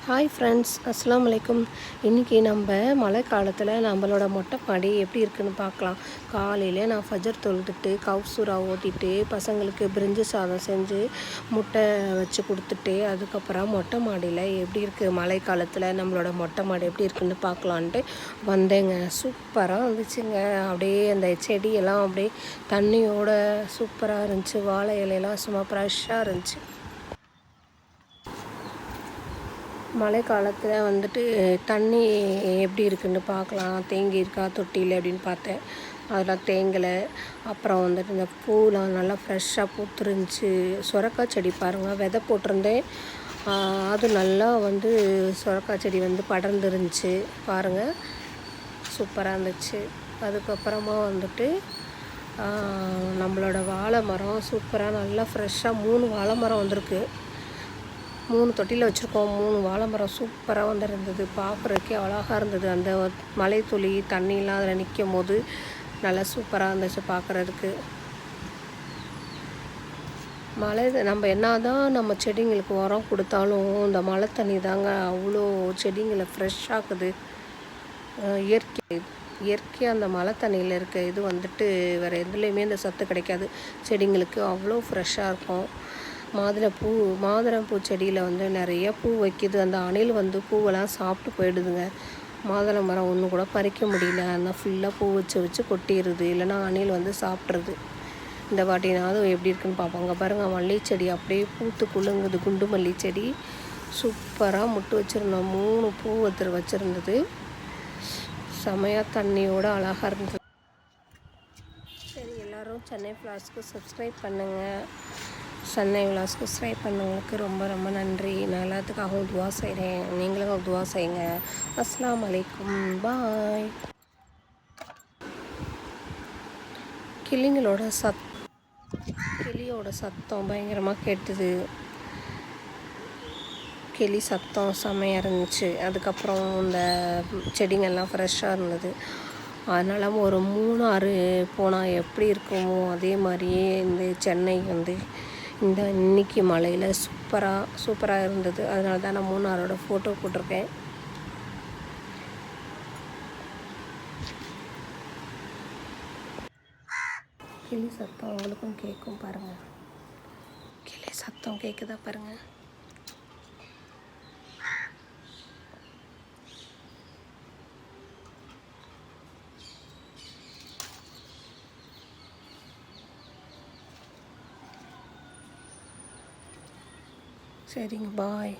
Hi friends, அஸ்ஸலாமு அலைக்கும். இன்றைக்கி நம்ம மழை காலத்தில் நம்மளோட மொட்டை மாடி எப்படி இருக்குதுன்னு பார்க்கலாம். காலையில் நான் ஃபஜர் தொழுதுட்டு கவுசூரா ஓட்டிட்டு பசங்களுக்கு பிரிஞ்சு சாதம் செஞ்சு முட்டை வச்சு கொடுத்துட்டு அதுக்கப்புறம் மொட்டை மாடியில் எப்படி இருக்குது மழை காலத்தில் நம்மளோட மொட்டை மாடி எப்படி இருக்குதுன்னு பார்க்கலான்ட்டு வந்தேங்க. சூப்பராக இருந்துச்சுங்க. அப்படியே அந்த செடியெல்லாம் அப்படியே தண்ணியோட சூப்பராக இருந்துச்சு. வாழை இலையெல்லாம் சும்மா ஃப்ரெஷ்ஷாக இருந்துச்சு. மழை காலத்தில் வந்துட்டு தண்ணி எப்படி இருக்குதுன்னு பார்க்கலாம். தேங்கி இருக்கா தொட்டியில் அப்படின்னு பார்த்தேன். அதெல்லாம் தேங்கலை. அப்புறம் வந்துட்டு இந்த பூலாம் நல்லா ஃப்ரெஷ்ஷாக பூத்துருந்துச்சு. சுரக்காய் செடி பாருங்கள், விதை போட்டிருந்தேன். அது நல்லா வந்து சுரக்காய் செடி வந்து படர்ந்துருந்துச்சு பாருங்கள், சூப்பராக இருந்துச்சு. அதுக்கப்புறமா வந்துட்டு நம்மளோட வாழை மரம் சூப்பராக நல்லா ஃப்ரெஷ்ஷாக 3 வாழை மரம் வந்திருக்கு. 3 தொட்டியில் வச்சுருக்கோம். 3 வாழை மரம் சூப்பராக வந்துருந்தது. பார்க்குறதுக்கே அழகாக இருந்தது. அந்த மழை துளி தண்ணியெலாம் அதில் நிற்கும் போது நல்லா சூப்பராக இருந்துச்சு பார்க்குறதுக்கு. மழை நம்ம என்ன தான் நம்ம செடிங்களுக்கு உரம் கொடுத்தாலும் இந்த மழை தண்ணி தாங்க அவ்வளோ செடிங்களை ஃப்ரெஷ்ஷாக்குது. இயற்கையாக அந்த மழை தண்ணியில் இருக்க இது வந்துட்டு வேறு எதுலேயுமே இந்த சத்து கிடைக்காது. செடிங்களுக்கு அவ்வளோ ஃப்ரெஷ்ஷாக இருக்கும். மாதுளம்பூ செடியில் வந்து நிறைய பூ வைக்கிது. அந்த அணில் வந்து பூவெல்லாம் சாப்பிட்டு போயிடுதுங்க. மாதுளை மரம் ஒன்று கூட பறிக்க முடியல. அந்த ஃபுல்லாக பூ வச்சு கொட்டிடுது, இல்லைன்னா அணில் வந்து சாப்பிட்றது. இந்த வாட்டினாலும் எப்படி இருக்குன்னு பார்ப்போம். அங்கே பாருங்கள், மல்லி செடி அப்படியே பூத்து குலுங்குது. குண்டு மல்லி செடி சூப்பராக முட்டு வச்சுருந்தோம். 3 பூ வச்சுருந்தது. செமையாக தண்ணியோடு அழகாக இருந்தது. சரி, எல்லோரும் சென்னை ஃப்ளாஸ்க்கு சப்ஸ்கிரைப் பண்ணுங்கள். சென்னை விலாஸ்க்கு சப்ஸ்கிரைப் பண்ணவங்களுக்கு ரொம்ப ரொம்ப நன்றி. நான் எல்லாத்துக்காகவும் துவா செய்கிறேன். நீங்களும் துவா செய்யுங்க. அஸ்ஸலாமு அலைக்கும். பாய். கிளியோட சத்தம் பயங்கரமாக கேட்டுது. கிளி சத்தம் செம்மையாக இருந்துச்சு. அதுக்கப்புறம் இந்த செடிங்கள்லாம் ஃப்ரெஷ்ஷாக இருந்தது. அதனால் ஒரு 3 போனால் எப்படி இருக்குமோ அதே மாதிரியே இந்த சென்னை வந்து இன்னைக்கு மழையில் சூப்பராக இருந்தது. அதனால தான் நான் 3 ஃபோட்டோ போட்டிருக்கேன். கிளி சத்தம் உங்களுக்கும் கேட்கும் பாருங்கள். கிளி சத்தம் கேட்குதா பாருங்கள். சரிங்க, பாய்.